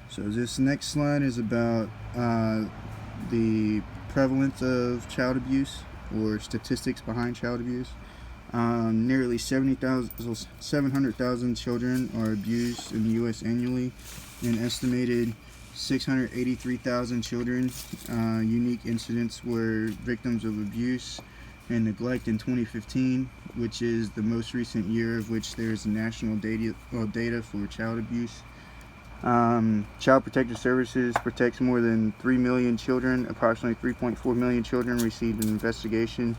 So this next slide is about the prevalence of child abuse or statistics behind child abuse. Nearly 700,000 children are abused in the U.S. annually. An estimated 683,000 children unique incidents were victims of abuse and neglect in 2015, which is the most recent year of which there is national data for child abuse. Child Protective Services protects more than 3 million children. Approximately 3.4 million children received an investigation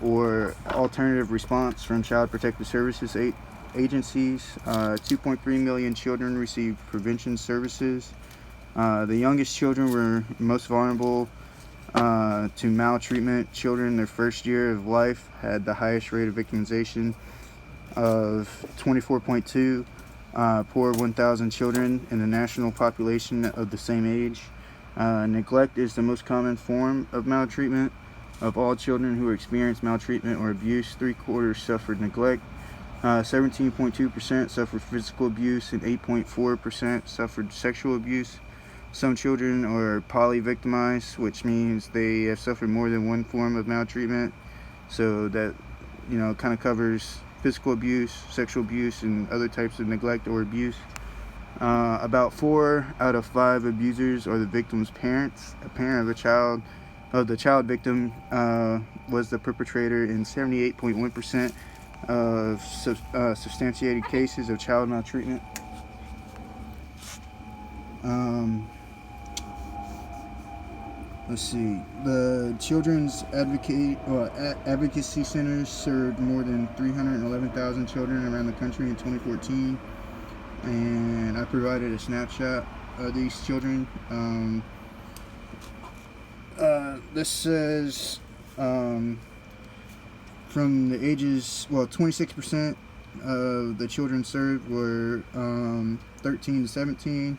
or alternative response from Child Protective Services agencies. 2.3 million children received prevention services. The youngest children were most vulnerable to maltreatment. Children in their first year of life had the highest rate of victimization of 24.2 per 1,000 children in the national population of the same age. Neglect is the most common form of maltreatment. Of all children who experienced maltreatment or abuse, 3/4 suffered neglect. 17.2% suffered physical abuse and 8.4% suffered sexual abuse. Some children are polyvictimized, which means they have suffered more than one form of maltreatment. So that, kind of covers physical abuse, sexual abuse, and other types of neglect or abuse. About 4 out of 5 abusers are the victim's parents. A parent of the child victim was the perpetrator in 78.1% of substantiated cases of child maltreatment. Let's see. The Children's Advocacy Centers served more than 311,000 children around the country in 2014, and I provided a snapshot of these children. This says from the ages, 26% of the children served were 13 to 17.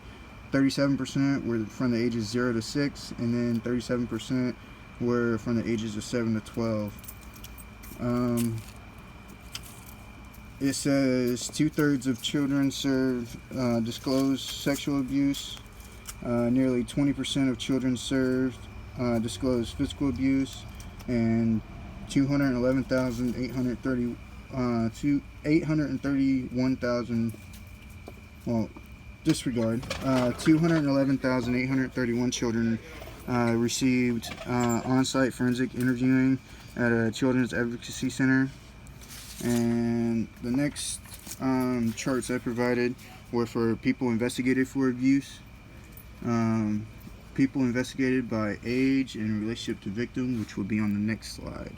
37% were from the ages 0 to 6, and then 37% were from the ages of 7 to 12. It says 2/3 of children served disclosed sexual abuse. Nearly 20% of children served disclosed physical abuse, and 831,000 211,831 children received on-site forensic interviewing at a children's advocacy center. And the next charts I provided were for people investigated for abuse, people investigated by age in relationship to victim, which will be on the next slide.